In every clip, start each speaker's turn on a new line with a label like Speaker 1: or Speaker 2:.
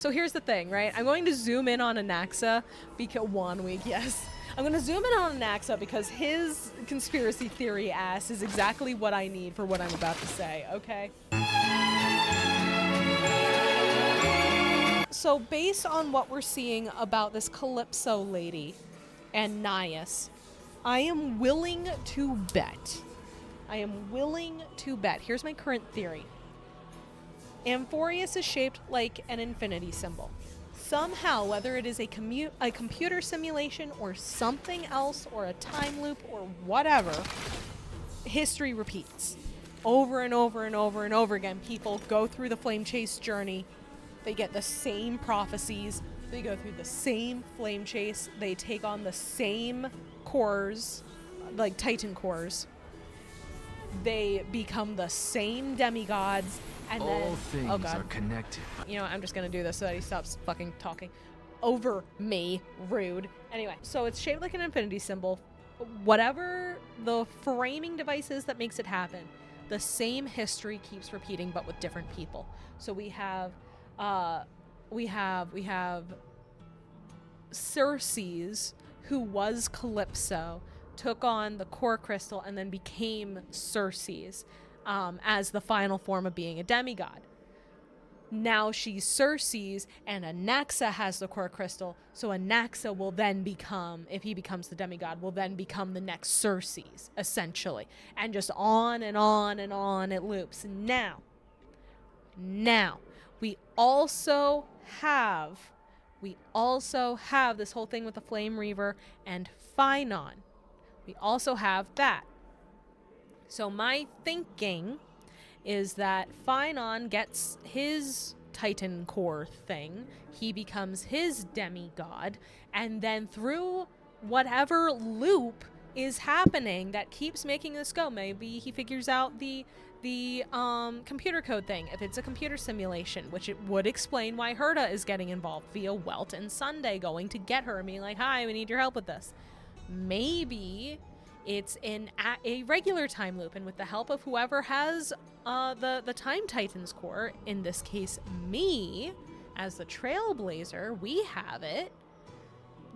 Speaker 1: So here's the thing, right? I'm going to zoom in on Anaxa because 1 week, yes. I'm going to zoom in on Anaxa because his conspiracy theory ass is exactly what I need for what I'm about to say, okay? So based on what we're seeing about this Calypso lady and Nias, I am willing to bet. Here's my current theory. Amphoreus is shaped like an infinity symbol. Somehow, whether it is a computer simulation or something else or a time loop or whatever, history repeats. Over and over and over and over again, people go through the flame chase journey. They get the same prophecies. They go through the same flame chase. They take on the same cores, like Titan cores. They become the same demigods. And
Speaker 2: all
Speaker 1: then,
Speaker 2: things are connected.
Speaker 1: You know, I'm just gonna do this so that he stops fucking talking over me. Rude. Anyway, so it's shaped like an infinity symbol. Whatever the framing device is that makes it happen, the same history keeps repeating, but with different people. So we have Circes, who was Calypso, took on the core crystal and then became Circes. As the final form of being a demigod. Now she's Circes, and Anaxa has the core crystal, so Anaxa will then become, if he becomes the demigod, will then become the next Circes, essentially. And just on and on and on it loops. Now, we also have this whole thing with the Flame Reaver and Phynon. We also have that. So my thinking is that Phynon gets his Titan core thing, he becomes his demigod, and then through whatever loop is happening that keeps making this go, maybe he figures out the computer code thing, if it's a computer simulation, which it would explain why Herta is getting involved via Welt and Sunday going to get her and being like, hi, we need your help with this. Maybe it's in a regular time loop, and with the help of whoever has the Time Titans core, in this case me, as the Trailblazer, we have it,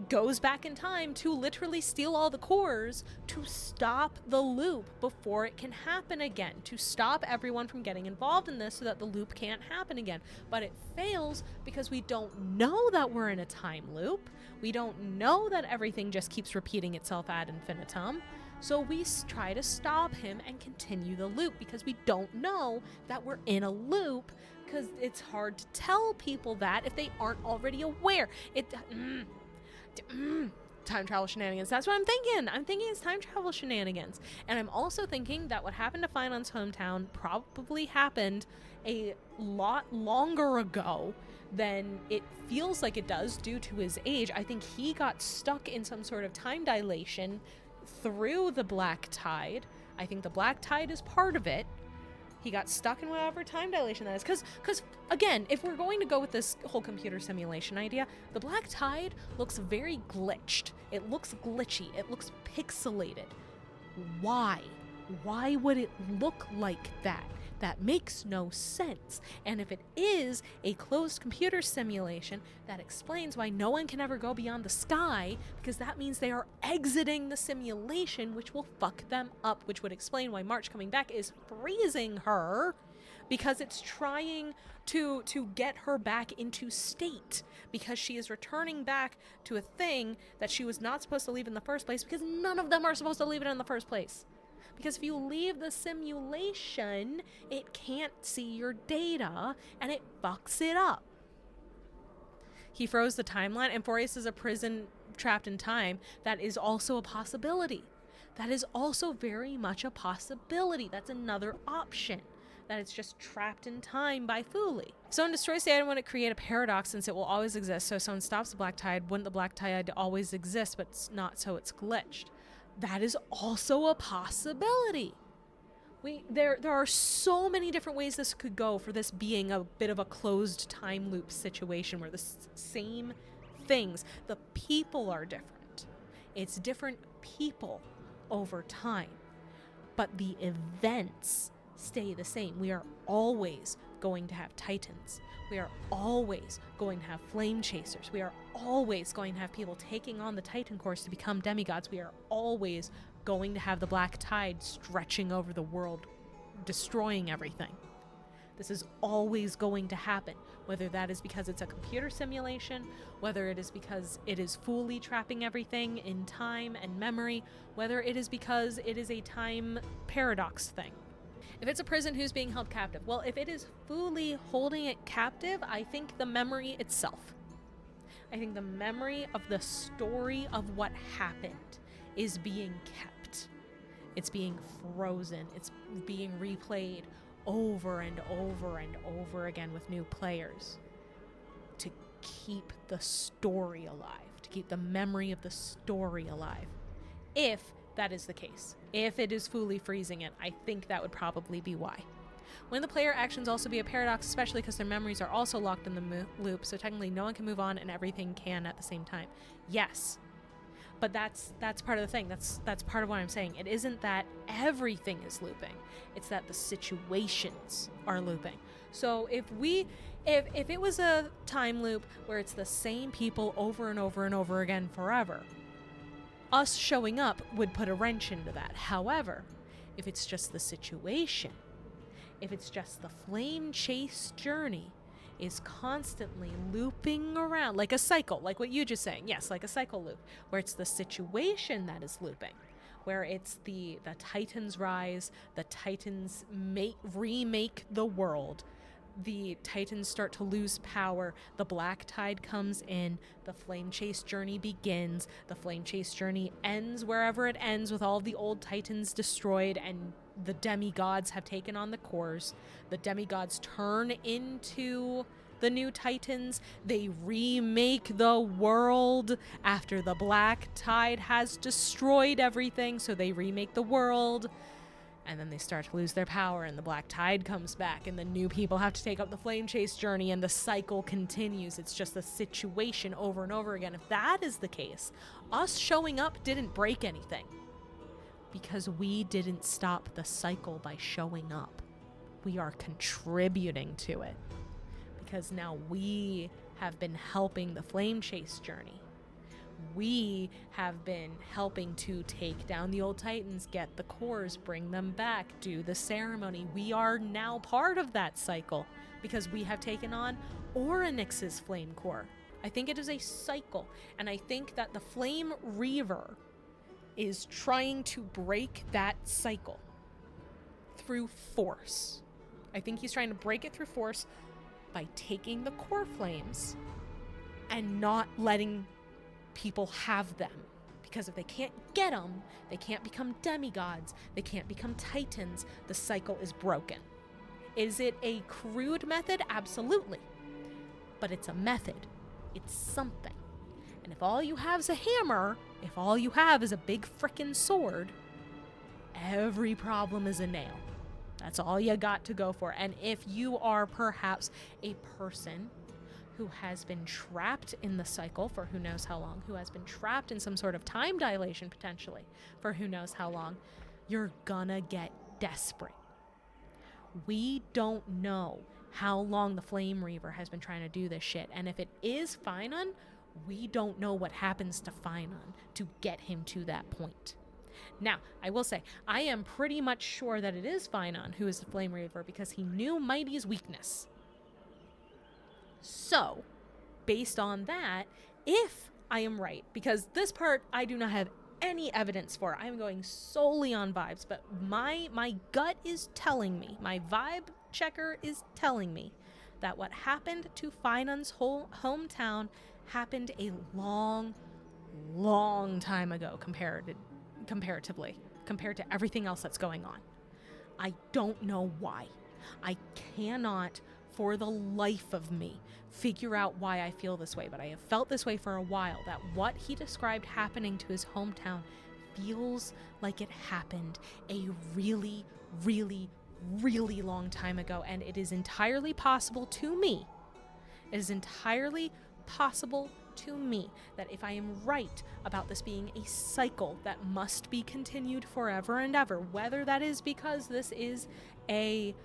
Speaker 1: goes back in time to literally steal all the cores to stop the loop before it can happen again, to stop everyone from getting involved in this so that the loop can't happen again. But it fails because we don't know that we're in a time loop. We don't know that everything just keeps repeating itself ad infinitum. So we try to stop him and continue the loop because we don't know that we're in a loop, because it's hard to tell people that if they aren't already aware. Time travel shenanigans. That's what I'm thinking. I'm thinking it's time travel shenanigans. And I'm also thinking that what happened to Phynon's hometown probably happened a lot longer ago than it feels like it does due to his age. I think he got stuck in some sort of time dilation through the Black Tide. I think the Black Tide is part of it. He got stuck in whatever time dilation that is. Because, again, if we're going to go with this whole computer simulation idea, the Black Tide looks very glitched. It looks glitchy. It looks pixelated. Why? Why would it look like that? That makes no sense. And if it is a closed computer simulation, that explains why no one can ever go beyond the sky, because that means they are exiting the simulation, which will fuck them up, which would explain why March coming back is freezing her, because it's trying to get her back into state, because she is returning back to a thing that she was not supposed to leave in the first place, because none of them are supposed to leave it in the first place. Because if you leave the simulation, it can't see your data, and it fucks it up. He froze the timeline. Amphoreus is a prison trapped in time. That is also a possibility. That is also very much a possibility. That's another option. That it's just trapped in time by Thule. Someone destroys the item when it create a paradox, since it will always exist. So if someone stops the Black Tide, wouldn't the Black Tide always exist, but it's not, so it's glitched? That is also a possibility. There are so many different ways this could go for this being a bit of a closed time loop situation where the same things, the people are different. It's different people over time, but the events stay the same. We are always going to have Titans. We are always going to have flame chasers. We are always going to have people taking on the Titan course to become demigods. We are always going to have the black tide stretching over the world, destroying everything. This is always going to happen, whether that is because it's a computer simulation, whether it is because it is fully trapping everything in time and memory, whether it is because it is a time paradox thing. If it's a prison who's being held captive, well, if it is fully holding it captive, I think the memory itself, I think the memory of the story of what happened is being kept. It's being frozen. It's being replayed over and over and over again with new players to keep the story alive, to keep the memory of the story alive. If that is the case, if it is fully freezing it, I think that would probably be why. When the player actions also be a paradox, especially because their memories are also locked in the loop, so technically no one can move on and everything can at the same time. Yes. But that's part of the thing. That's part of what I'm saying. It isn't that everything is looping. It's that the situations are looping. So if it was a time loop where it's the same people over and over and over again forever, us showing up would put a wrench into that. However, if it's just the situation, if it's just the flame chase journey is constantly looping around like a cycle, like what you just saying. Yes, like a cycle loop, where it's the situation that is looping, where it's the Titans rise, the Titans remake the world, the Titans start to lose power, the black tide comes in, the flame chase journey begins, the flame chase journey ends wherever it ends with all the old Titans destroyed and the demigods have taken on the cores. The demigods turn into the new Titans. They remake the world after the black tide has destroyed everything, so they remake the world. And then they start to lose their power, and the black tide comes back, and the new people have to take up the flame chase journey, and the cycle continues. It's just a situation over and over again. If that is the case, us showing up didn't break anything, because we didn't stop the cycle by showing up. We are contributing to it, because now we have been helping the flame chase journey. We have been helping to take down the old Titans, get the cores, bring them back, do the ceremony. We are now part of that cycle because we have taken on Orynyx's flame core. I think it is a cycle, and I think that the Flame Reaver is trying to break that cycle through force. I think he's trying to break it through force by taking the core flames and not letting people have them, because if they can't get them, they can't become demigods, they can't become Titans. The cycle is broken. Is it a crude method? Absolutely. But it's a method. It's something. And if all you have is a hammer, if all you have is a big frickin' sword, every problem is a nail. That's all you got to go for. And if you are perhaps a person who has been trapped in the cycle for who knows how long, who has been trapped in some sort of time dilation potentially for who knows how long, you're gonna get desperate. We don't know how long the Flame Reaver has been trying to do this shit, and if it is Finon, we don't know what happens to Finon to get him to that point. Now, I will say, I am pretty much sure that it is Finon who is the Flame Reaver because he knew Mighty's weakness. So, based on that, if I am right, because this part I do not have any evidence for, I'm going solely on vibes, but my gut is telling me, my vibe checker is telling me that what happened to Finon's whole hometown happened a long time ago comparatively, compared to everything else that's going on. I don't know why. I cannot, for the life of me, figure out why I feel this way, but I have felt this way for a while, that what he described happening to his hometown feels like it happened a really long time ago, and it is entirely possible to me, that if I am right about this being a cycle that must be continued forever and ever, whether that is because this is a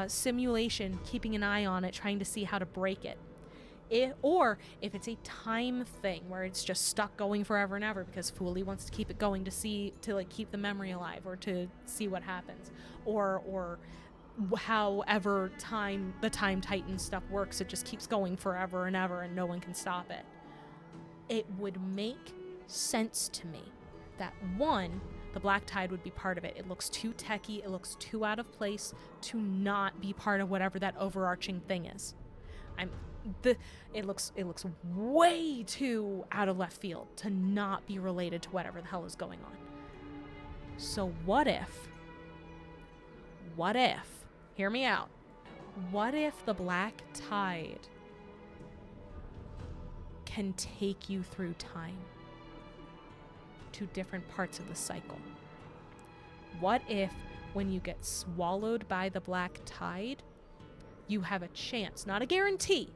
Speaker 1: simulation, keeping an eye on it, trying to see how to break it. Or if it's a time thing where it's just stuck going forever and ever because Fuli wants to keep it going to like keep the memory alive or to see what happens, or however the time Titan stuff works, it just keeps going forever and ever and no one can stop it. It would make sense to me that one, the Black Tide would be part of it. It looks too techy, it looks too out of place to not be part of whatever that overarching thing is. It looks way too out of left field to not be related to whatever the hell is going on. So what if, hear me out, what if the Black Tide can take you through time to different parts of the cycle? What if when you get swallowed by the Black Tide, you have a chance, not a guarantee,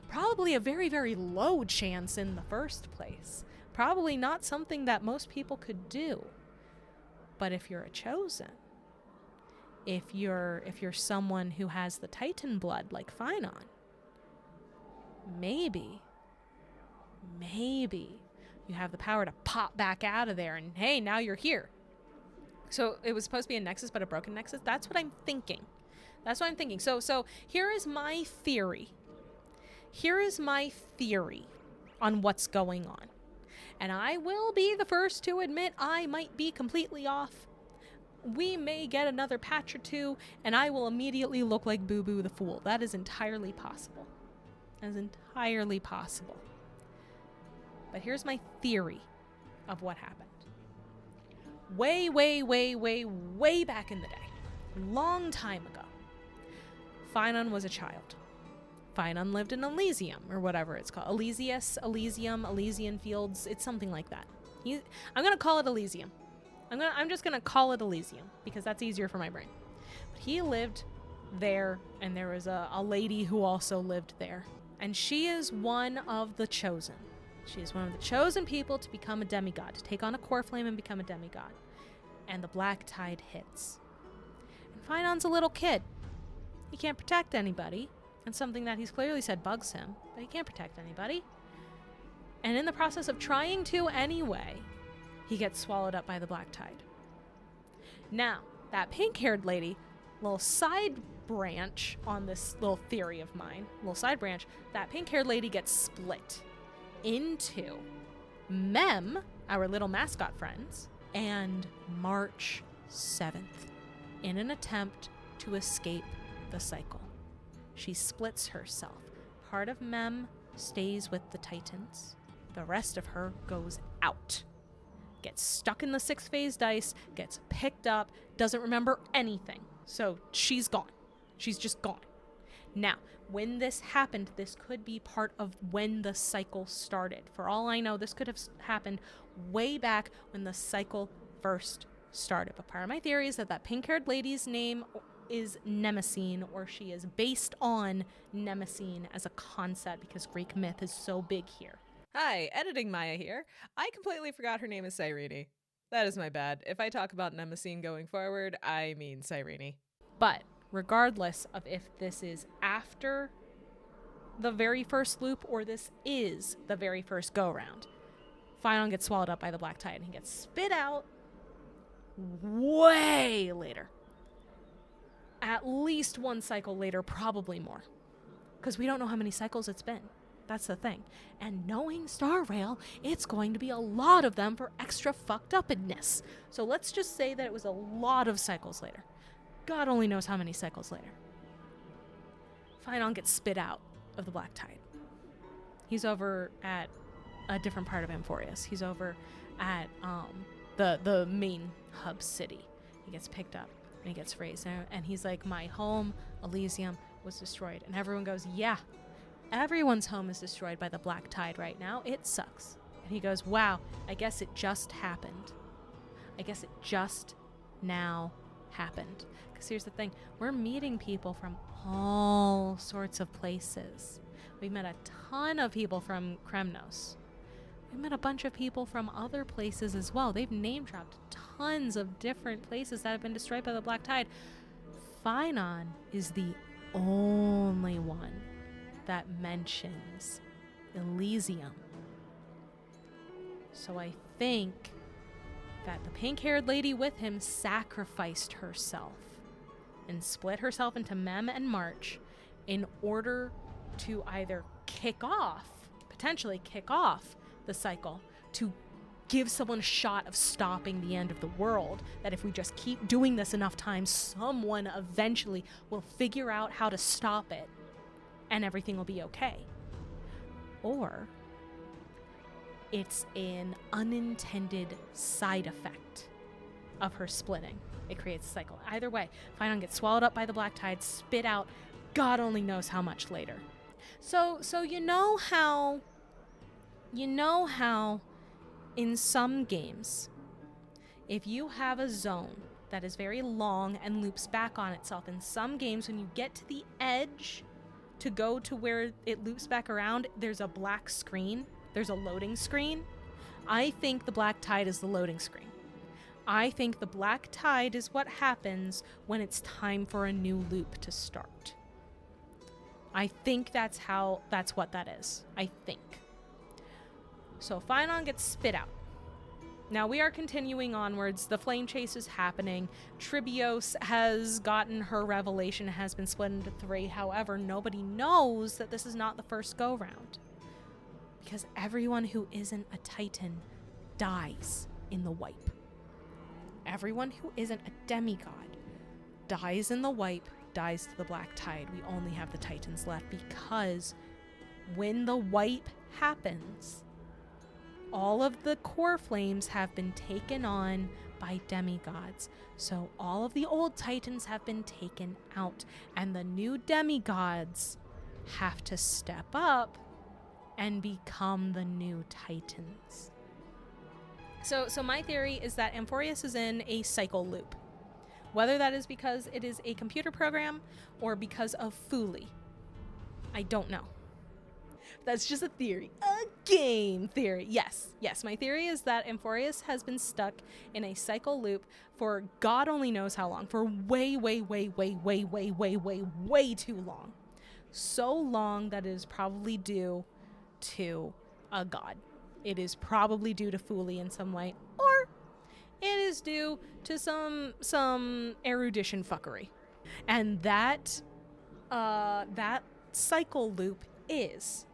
Speaker 1: probably a very, very low chance in the first place. Probably not something that most people could do. But if you're a chosen, if you're someone who has the Titan blood like Phynon, maybe you have the power to pop back out of there and hey, now you're here. So it was supposed to be a nexus, but a broken nexus. That's what I'm thinking. So here is my theory. On what's going on. And I will be the first to admit I might be completely off. We may get another patch or two, and I will immediately look like Boo Boo the Fool. That is entirely possible. But here's my theory of what happened. Way back in the day, long time ago, Phynon was a child. Phynon lived in Elysium, or whatever it's called. Elysium, Elysian Fields. It's something like that. I'm going to call it Elysium. I'm just going to call it Elysium, because that's easier for my brain. But he lived there, and there was a lady who also lived there. And she is one of the chosen. She is one of the chosen people to become a demigod, to take on a core flame and become a demigod. And the Black Tide hits. And Phynon's a little kid. He can't protect anybody. And something that he's clearly said bugs him, but he can't protect anybody. And in the process of trying to anyway, he gets swallowed up by the Black Tide. Now, that pink-haired lady, little side branch on this little theory of mine, that pink-haired lady gets split into Mem, our little mascot friends, and March 7th in an attempt to escape the cycle. She splits herself. Part of Mem stays with the Titans. The rest of her goes out. Gets stuck in the 6th phase dice, gets picked up, doesn't remember anything. So she's gone. She's just gone. Now, when this happened, this could be part of when the cycle started. For all I know, this could have happened way back when the cycle first started. But part of my theory is that pink-haired lady's name is Nemesine, or she is based on Nemesine as a concept because Greek myth is so big here.
Speaker 2: Hi, editing Maia here. I completely forgot her name is Cyrene. That is my bad. If I talk about Nemesine going forward, I mean Cyrene.
Speaker 1: But regardless of if this is after the very first loop or this is the very first go-round, Phynon gets swallowed up by the Black Tide and he gets spit out way later. At least one cycle later, probably more. Because we don't know how many cycles it's been. That's the thing. And knowing Star Rail, it's going to be a lot of them for extra fucked upness. So let's just say that it was a lot of cycles later. God only knows how many cycles later. Phynon gets spit out of the Black Tide. He's over at a different part of Amphoreus. He's over at the main hub city. He gets picked up. And he gets raised, and he's like, my home, Elysium, was destroyed. And everyone goes, yeah, everyone's home is destroyed by the Black Tide right now. It sucks. And he goes, wow, I guess it just happened. I guess it just now happened. Because here's the thing, we're meeting people from all sorts of places. We've met a ton of people from Kremnos. We met a bunch of people from other places as well. They've name-dropped tons of different places that have been destroyed by the Black Tide. Phynon is the only one that mentions Elysium. So I think that the pink-haired lady with him sacrificed herself and split herself into Mem and March in order to either potentially kick off the cycle, to give someone a shot of stopping the end of the world, that if we just keep doing this enough times, someone eventually will figure out how to stop it and everything will be okay. Or it's an unintended side effect of her splitting. It creates a cycle. Either way, Phynon gets swallowed up by the black tide, spit out, God only knows how much later. So you know how in some games, if you have a zone that is very long and loops back on itself, in some games when you get to the edge to go to where it loops back around, there's a black screen. There's a loading screen. I think the black tide is the loading screen. I think the black tide is what happens when it's time for a new loop to start. I think that's what that is. I think. So Phynon gets spit out. Now we are continuing onwards. The flame chase is happening. Tribios has gotten her revelation, has been split into 3. However, nobody knows that this is not the first go-round. Because everyone who isn't a Titan dies in the wipe. Everyone who isn't a demigod dies in the wipe, dies to the black tide. We only have the Titans left because when the wipe happens, all of the core flames have been taken on by demigods. So all of the old Titans have been taken out, and the new demigods have to step up and become the new Titans. So my theory is that Amphoreus is in a cycle loop. Whether that is because it is a computer program or because of Fooly, I don't know. That's just a theory. A game theory. Yes, my theory is that Amphoreus has been stuck in a cycle loop for God only knows how long. For way too long. So long that it is probably due to a god. It is probably due to Fooly in some way, or it is due to some erudition fuckery. And that cycle loop is: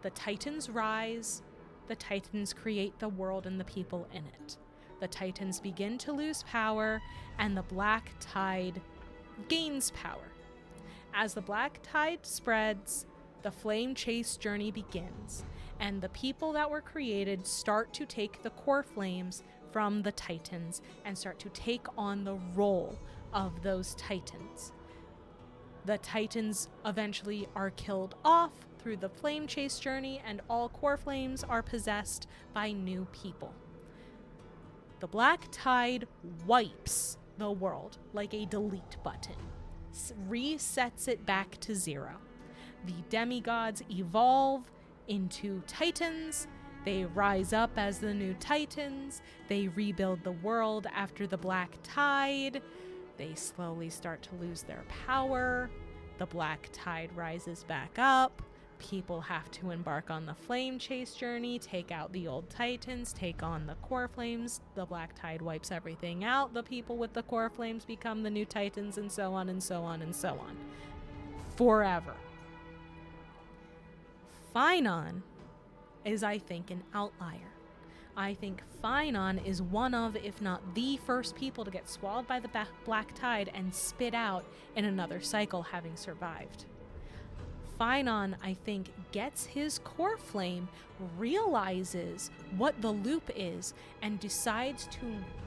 Speaker 1: the Titans rise, the Titans create the world and the people in it. The Titans begin to lose power, and the black tide gains power. As the black tide spreads, the flame chase journey begins, and the people that were created start to take the core flames from the Titans and start to take on the role of those Titans. The Titans eventually are killed off through the flame chase journey, and all core flames are possessed by new people. The black tide wipes the world like a delete button, resets it back to 0. The demigods evolve into Titans. They rise up as the new Titans. They rebuild the world after the black tide. They slowly start to lose their power. The black tide rises back up. People have to embark on the flame chase journey, take out the old Titans, take on the core flames. The black tide wipes everything out. The people with the core flames become the new Titans, and so on and so on and so on. Forever. Phynon is, I think, an outlier. I think Phynon is one of, if not the first people to get swallowed by the black tide and spit out in another cycle, having survived. Phynon, I think, gets his core flame, realizes what the loop is, and decides to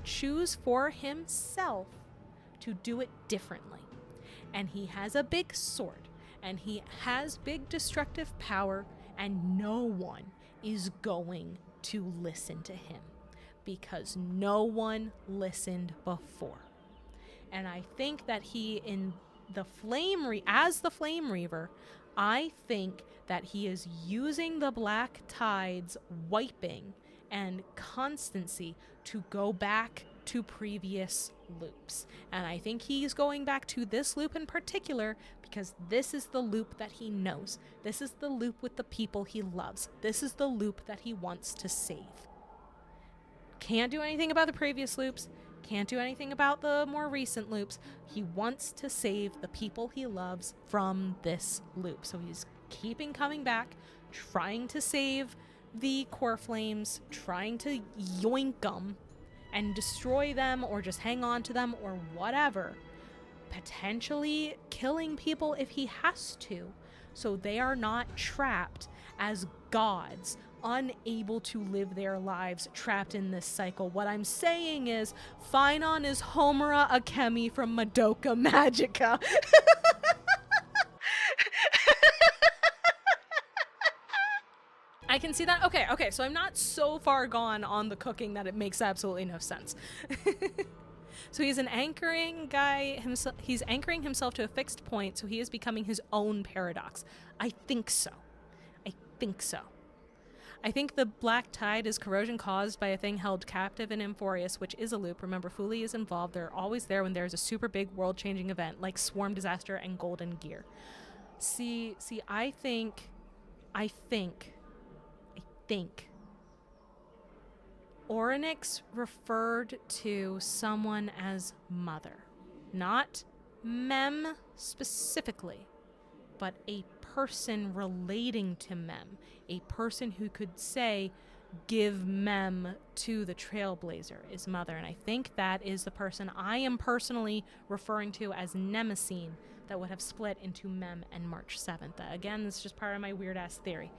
Speaker 1: choose for himself to do it differently. And he has a big sword, and he has big destructive power, and no one is going to listen to him because no one listened before. And I think that he, in the as the Flame Reaver, I think that he is using the black tide's wiping and constancy to go back to previous loops. And I think he's going back to this loop in particular because this is the loop that he knows. This is the loop with the people he loves. This is the loop that he wants to save. Can't do anything about the previous loops. Can't do anything about the more recent loops. He wants to save the people he loves from this loop. So he's keeping coming back, trying to save the core flames, trying to yoink them and destroy them or just hang on to them or whatever. Potentially killing people if he has to, so they are not trapped as gods, unable to live their lives trapped in this cycle. What I'm saying is Phynon is Homura Akemi from Madoka Magica. I can see that. Okay, so I'm not so far gone on the cooking that it makes absolutely no sense. So he's an anchoring guy himself. He's anchoring himself to a fixed point, so he is becoming his own paradox. I think so. I think the black tide is corrosion caused by a thing held captive in Amphoreus, which is a loop. Remember, Fuli is involved. They're always there when there's a super big world-changing event like Swarm Disaster and Golden Gear. See, I think Orynyx referred to someone as mother. Not Mem specifically, but a person relating to Mem. A person who could say, give Mem to the Trailblazer is mother. And I think that is the person I am personally referring to as Nemesine that would have split into Mem and March 7th. Again, this is just part of my weird-ass theory.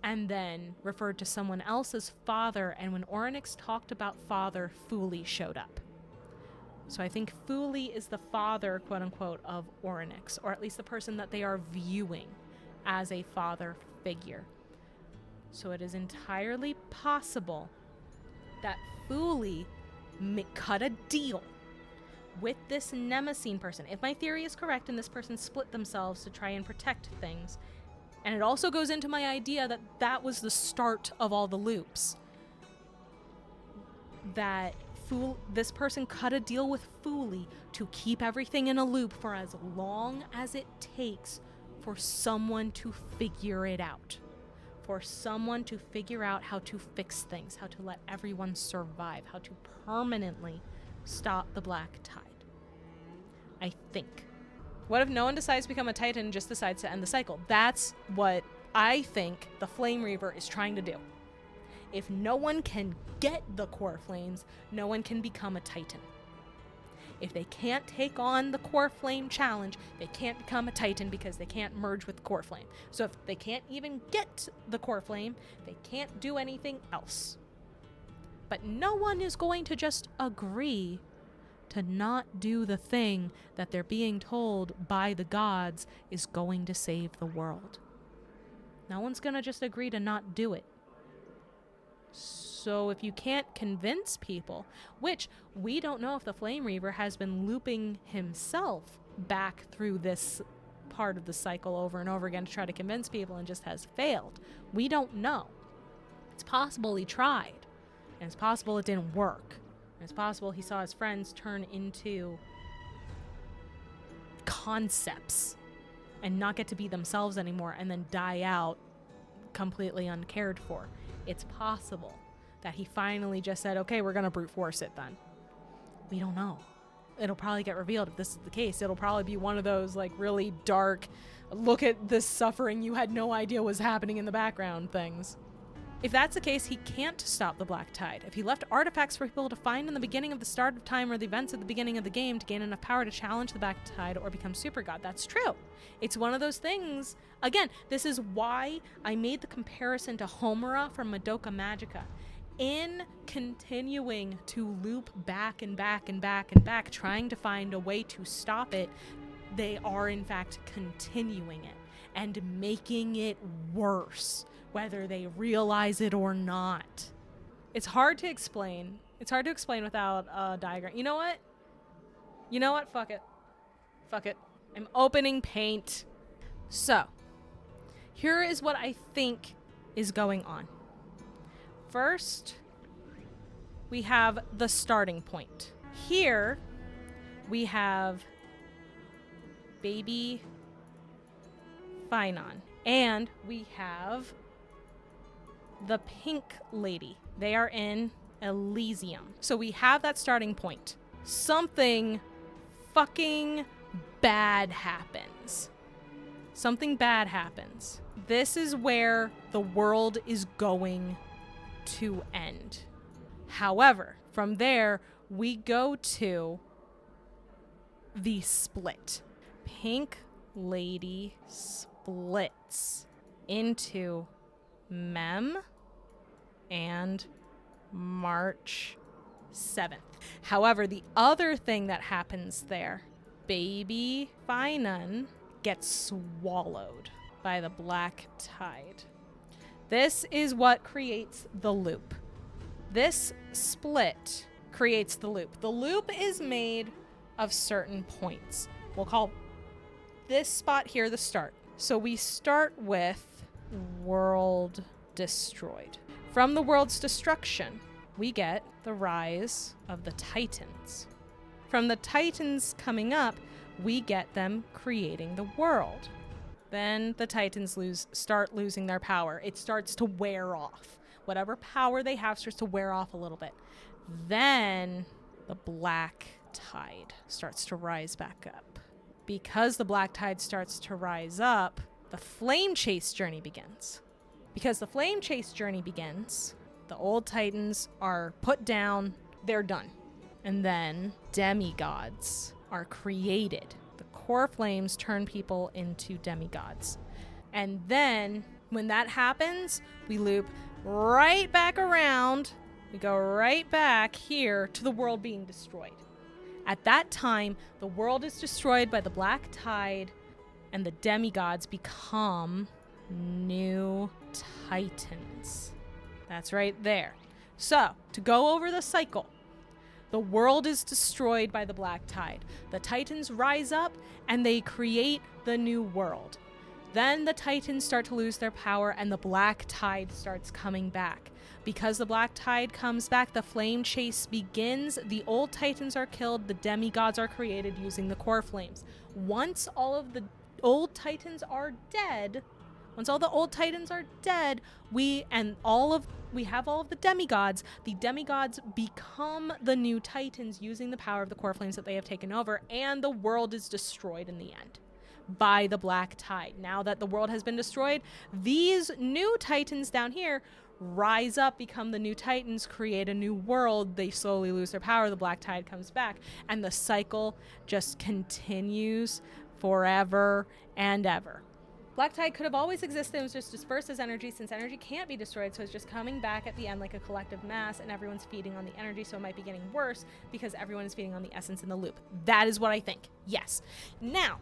Speaker 1: And then referred to someone else's father, and when Orynyx talked about father, Fuli showed up. So I think Fuli is the father, quote-unquote, of Orynyx, or at least the person that they are viewing as a father figure. So it is entirely possible that Fuli cut a deal with this Nemesine person. If my theory is correct and this person split themselves to try and protect things, and it also goes into my idea that that was the start of all the loops, that this person cut a deal with Fuli to keep everything in a loop for as long as it takes for someone to figure it out. For someone to figure out how to fix things, how to let everyone survive, how to permanently stop the black tide. I think. What if no one decides to become a Titan and just decides to end the cycle? That's what I think the Flame Reaver is trying to do. If no one can get the core flames, no one can become a Titan. If they can't take on the core flame challenge, they can't become a Titan because they can't merge with the core flame. So if they can't even get the core flame, they can't do anything else. But no one is going to just agree to not do the thing that they're being told by the gods is going to save the world. No one's going to just agree to not do it. So if you can't convince people, which we don't know if the Flame Reaver has been looping himself back through this part of the cycle over and over again to try to convince people and just has failed. We don't know. It's possible he tried, and it's possible it didn't work. And it's possible he saw his friends turn into concepts and not get to be themselves anymore and then die out completely uncared for. It's possible that he finally just said, okay, we're going to brute force it then. We don't know. It'll probably get revealed if this is the case. It'll probably be one of those like really dark, look at this suffering you had no idea was happening in the background things. If that's the case, he can't stop the black tide. If he left artifacts for people to find in the beginning of the start of time or the events at the beginning of the game to gain enough power to challenge the black tide or become super god, that's true. It's one of those things. Again, this is why I made the comparison to Homura from Madoka Magica. In continuing to loop back and back and back and back, trying to find a way to stop it, they are in fact continuing it and making it worse, whether they realize it or not. It's hard to explain. It's hard to explain without a diagram. You know what? Fuck it. I'm opening paint. So, here is what I think is going on. First, we have the starting point. Here, we have baby Phynon. And we have the pink lady. They are in Elysium. So we have that starting point. Something fucking bad happens. Something bad happens. This is where the world is going to end. However, from there, we go to the split. Pink lady splits into Mem and March 7th. However, the other thing that happens there, baby Phynon gets swallowed by the black tide. This is what creates the loop. This split creates the loop. The loop is made of certain points. We'll call this spot here the start. So we start with world destroyed. From the world's destruction, we get the rise of the Titans. From the Titans coming up, we get them creating the world. Then the Titans start losing their power. It starts to wear off. Whatever power they have starts to wear off a little bit. Then the black tide starts to rise back up. Because the black tide starts to rise up, the flame chase journey begins. Because the flame chase journey begins, the old Titans are put down, they're done. And then demigods are created. The core flames turn people into demigods. And then when that happens, we loop right back around. We go right back here to the world being destroyed. At that time, the world is destroyed by the black tide, and the demigods become new Titans. That's right there. So, to go over the cycle, the world is destroyed by the black tide. The Titans rise up, and they create the new world. Then the Titans start to lose their power, and the black tide starts coming back. Because the black tide comes back, the flame chase begins, the old Titans are killed, the demigods are created using the core flames. Once all of the old Titans are dead, we have all of the demigods become the new Titans using the power of the core flames that they have taken over, and the world is destroyed in the end by the black tide. Now that the world has been destroyed, these new Titans down here rise up, become the new Titans, create a new world. They slowly lose their power. The black tide comes back, and the cycle just continues forever and ever. Black tide could have always existed. It was just dispersed as energy, since energy can't be destroyed, so it's just coming back at the end like a collective mass, and everyone's feeding on the energy, so it might be getting worse because everyone is feeding on the essence in the loop. That is what I think. Yes. Now,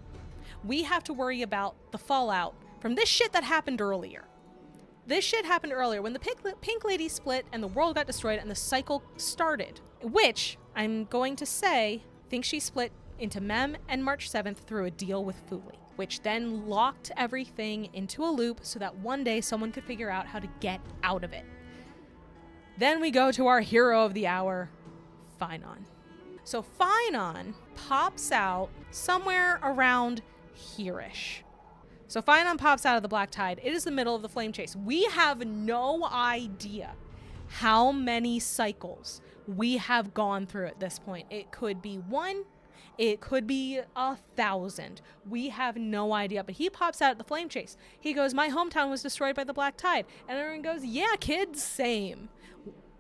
Speaker 1: we have to worry about the fallout from this shit that happened earlier. This shit happened earlier when the pink lady split and the world got destroyed and the cycle started, which I'm going to say, I think she split into Mem and March 7th through a deal with Fuli, which then locked everything into a loop so that one day someone could figure out how to get out of it. Then we go to our hero of the hour, Phynon. So Phynon pops out somewhere around here-ish. So Phynon pops out of the black tide. It is the middle of the flame chase. We have no idea how many cycles we have gone through at this point. It could be 1, it could be 1,000. We have no idea. But he pops out at the flame chase. He goes, my hometown was destroyed by the black tide. And everyone goes, yeah, kids, same.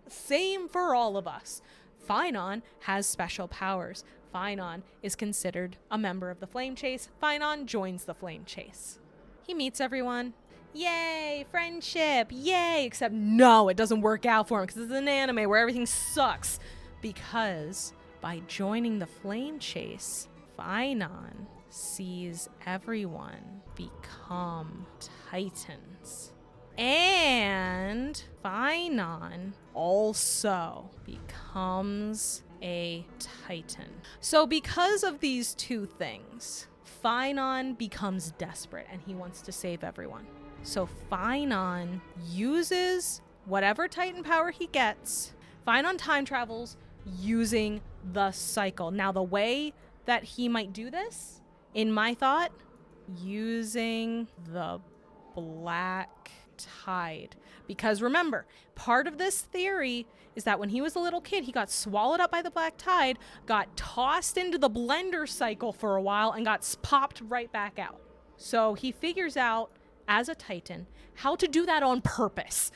Speaker 1: Same for all of us. Phynon has special powers. Phynon is considered a member of the flame chase. Phynon joins the flame chase. He meets everyone. Yay, friendship, yay. Except no, it doesn't work out for him because it's an anime where everything sucks. Because by joining the flame chase, Phynon sees everyone become Titans. And Phynon also becomes a Titan. So because of these two things, Phynon becomes desperate and he wants to save everyone. So Phynon uses whatever Titan power he gets Phynon time travels using the cycle. Now, the way that he might do this, in my thought, using the black tide. Because remember, part of this theory is that when he was a little kid, he got swallowed up by the black tide, got tossed into the blender cycle for a while, and got popped right back out. So he figures out, as a Titan, how to do that on purpose.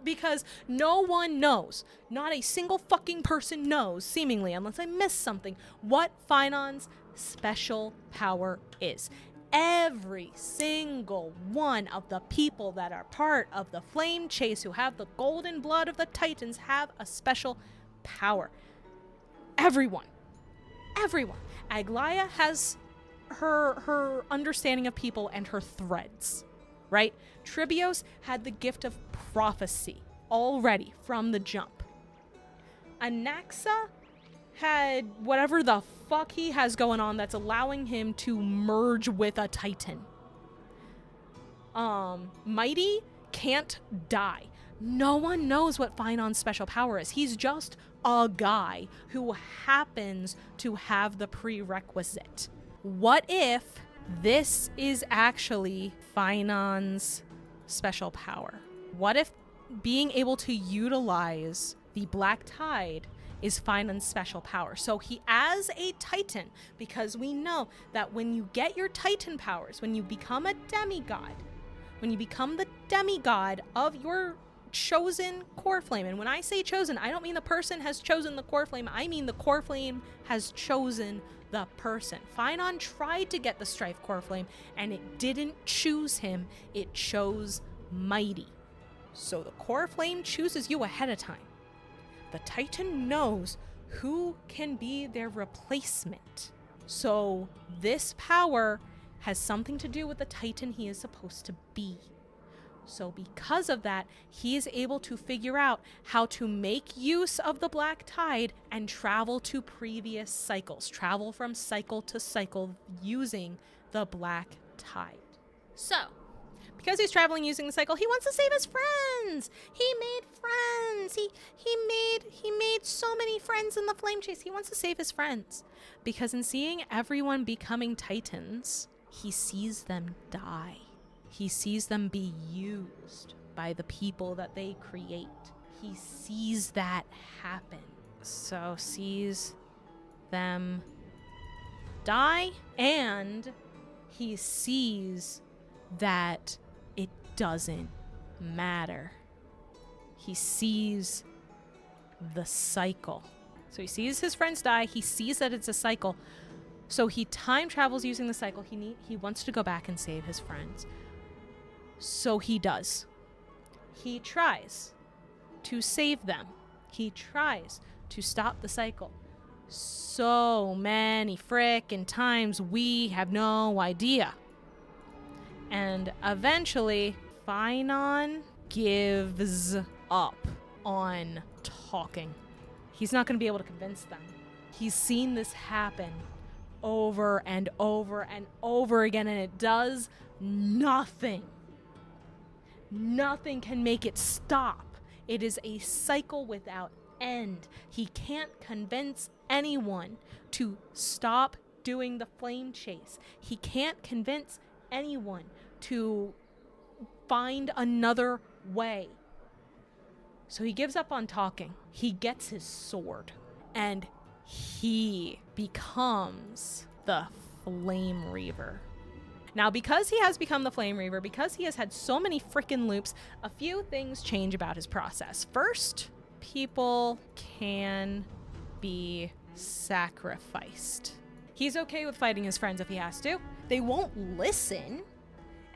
Speaker 1: Because no one knows, not a single fucking person knows, seemingly, unless I miss something, what Phynon's special power is. Every single one of the people that are part of the Flame Chase who have the golden blood of the Titans have a special power. Everyone. Aglaia has her understanding of people and her threads, right? Tribios had the gift of prophecy already from the jump. Anaxa had whatever the fuck he has going on that's allowing him to merge with a Titan. Mighty can't die. No one knows what Phynon's special power is. He's just a guy who happens to have the prerequisite. What if this is actually Phynon's special power? What if being able to utilize the black tide is Phynon's special power? So he, as a Titan, because we know that when you get your Titan powers, when you become a demigod, when you become the demigod of your chosen core flame, and when I say chosen, I don't mean the person has chosen the core flame, I mean the core flame has chosen the person. Phynon tried to get the Strife core flame, and it didn't choose him, it chose Mighty. So the core flame chooses you ahead of time. The Titan knows who can be their replacement. So this power has something to do with the Titan he is supposed to be. So because of that, he is able to figure out how to make use of the black tide and travel to previous cycles, travel from cycle to cycle using the black tide. So, because he's traveling using the cycle, he wants to save his friends. He made friends. He made so many friends in the Flame Chase. He wants to save his friends. Because in seeing everyone becoming Titans, he sees them die. He sees them be used by the people that they create. He sees that happen. So sees them die, and he sees that it doesn't matter. He sees the cycle. So he sees his friends die. He sees that it's a cycle. So he time travels using the cycle. He wants to go back and save his friends. So he does. He tries to save them. He tries to stop the cycle. So many frickin' times we have no idea. And eventually, Phynon gives up on talking. He's not going to be able to convince them. He's seen this happen over and over and over again, and it does nothing. Nothing can make it stop. It is a cycle without end. He can't convince anyone to stop doing the Flame Chase. He can't convince anyone to find another way. So he gives up on talking. He gets his sword, and he becomes the Flame Reaver. Now, because he has become the Flame Reaver, because he has had so many frickin' loops, a few things change about his process. First, people can be sacrificed. He's okay with fighting his friends if he has to. They won't listen,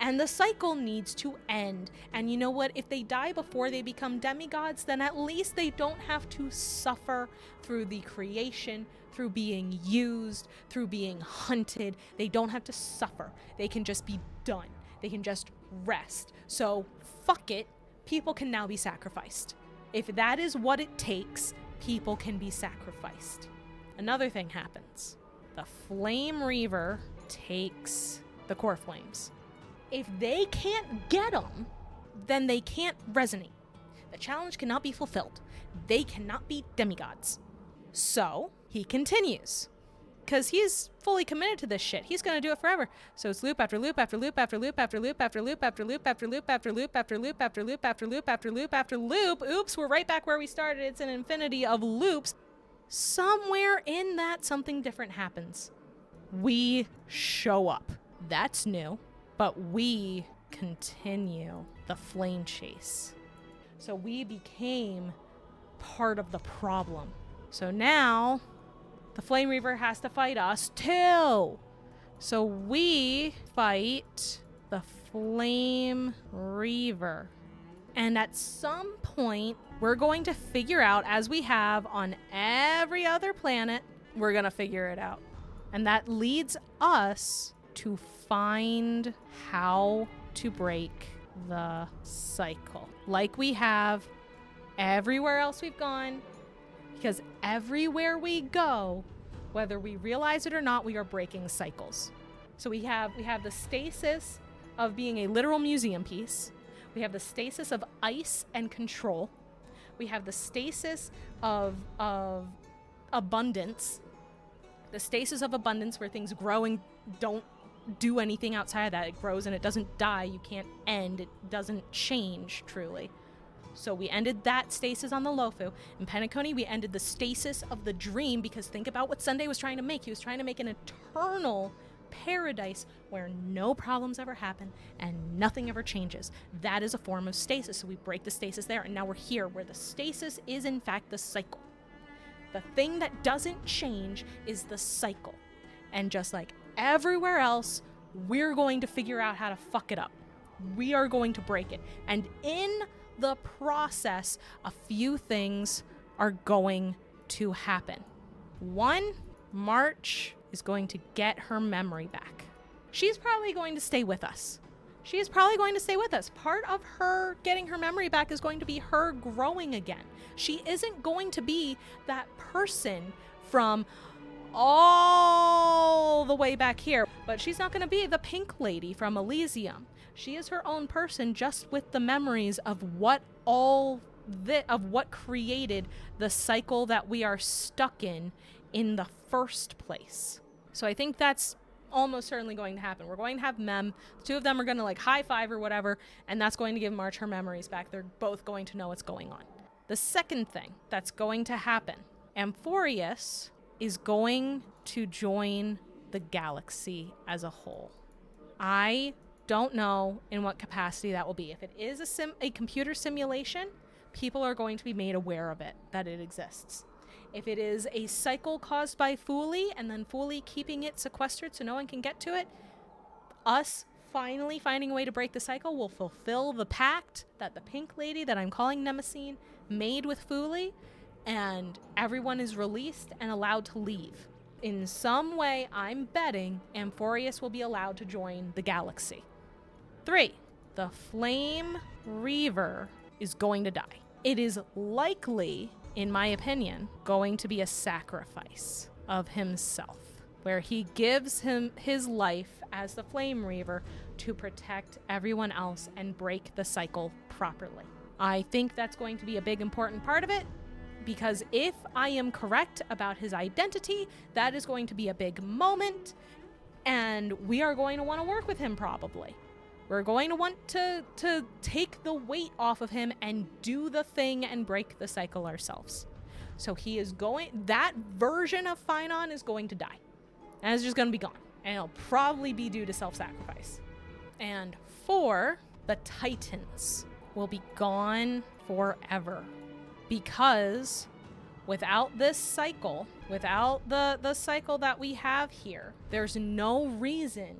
Speaker 1: and the cycle needs to end. And you know what? If they die before they become demigods, then at least they don't have to suffer through the creation, through being used, through being hunted. They don't have to suffer. They can just be done. They can just rest. So, fuck it. People can now be sacrificed. If that is what it takes, people can be sacrificed. Another thing happens. The Flame Reaver takes the core flames. If they can't get them, then they can't resonate. The challenge cannot be fulfilled. They cannot be demigods. So he continues, because he's fully committed to this shit. He's going to do it forever. So it's loop after loop after loop after loop after loop after loop after loop after loop after loop after loop after loop after loop after loop after loop. Oops, we're right back where we started. It's an infinity of loops. Somewhere in that, something different happens. We show up. That's new. But we continue the flame chase. So we became part of the problem. So now the Flame Reaver has to fight us too. So we fight the Flame Reaver. And at some point, we're going to figure out, as we have on every other planet, we're going to figure it out. And that leads us to find how to break the cycle. Like we have everywhere else we've gone. Because everywhere we go, whether we realize it or not, we are breaking cycles. So we have the stasis of being a literal museum piece. We have the stasis of ice and control. We have the stasis of abundance. The stasis of abundance where things grow and don't do anything outside of that. It grows and it doesn't die. You can't end. It doesn't change, truly. So we ended that stasis on the Lofu. In Penacony, we ended the stasis of the dream, because think about what Sunday was trying to make. He was trying to make an eternal paradise where no problems ever happen and nothing ever changes. That is a form of stasis. So we break the stasis there, and now we're here where the stasis is in fact the cycle. The thing that doesn't change is the cycle. And just like everywhere else, we're going to figure out how to fuck it up. We are going to break it. And in the process, a few things are going to happen. One, March is going to get her memory back. She's probably going to stay with us. She is probably going to stay with us. Part of her getting her memory back is going to be her growing again. She isn't going to be that person from all the way back here, but she's not going to be the pink lady from Elysium. She is her own person, just with the memories of what created the cycle that we are stuck in the first place. So I think that's almost certainly going to happen. We're going to have Mem. The two of them are going to like high five or whatever, and that's going to give March her memories back. They're both going to know what's going on. The second thing that's going to happen, Amphoreus is going to join the galaxy as a whole. I don't know in what capacity that will be. If it is a computer simulation, people are going to be made aware of it, that it exists. If it is a cycle caused by Fuli, and then Fuli keeping it sequestered so no one can get to it, us finally finding a way to break the cycle will fulfill the pact that the pink lady that I'm calling Nemesine made with Fuli, and everyone is released and allowed to leave. In some way, I'm betting Amphoreus will be allowed to join the galaxy. 3, the Flame Reaver is going to die. It is likely, in my opinion, going to be a sacrifice of himself, where he gives his life as the Flame Reaver to protect everyone else and break the cycle properly. I think that's going to be a big important part of it, because if I am correct about his identity, that is going to be a big moment, and we are going to want to work with him probably. We're going to want to take the weight off of him and do the thing and break the cycle ourselves. So that version of Phynon is going to die. And it's just going to be gone. And it'll probably be due to self-sacrifice. And 4, the Titans will be gone forever. Because without this cycle, without the cycle that we have here, there's no reason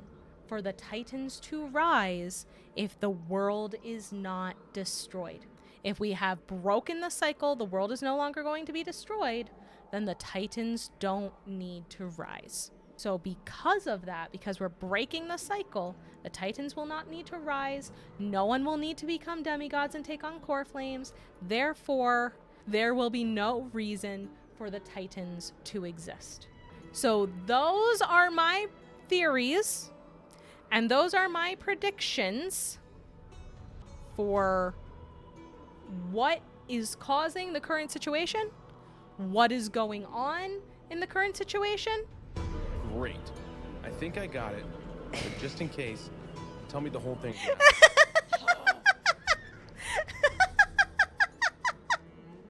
Speaker 1: for the Titans to rise if the world is not destroyed. If we have broken the cycle, the world is no longer going to be destroyed, then the Titans don't need to rise. So because of that, because we're breaking the cycle, the Titans will not need to rise. No one will need to become demigods and take on core flames. Therefore, there will be no reason for the Titans to exist. So those are my theories. And those are my predictions for what is causing the current situation, what is going on in the current situation.
Speaker 3: Great. I think I got it. But just in case, tell me the whole thing.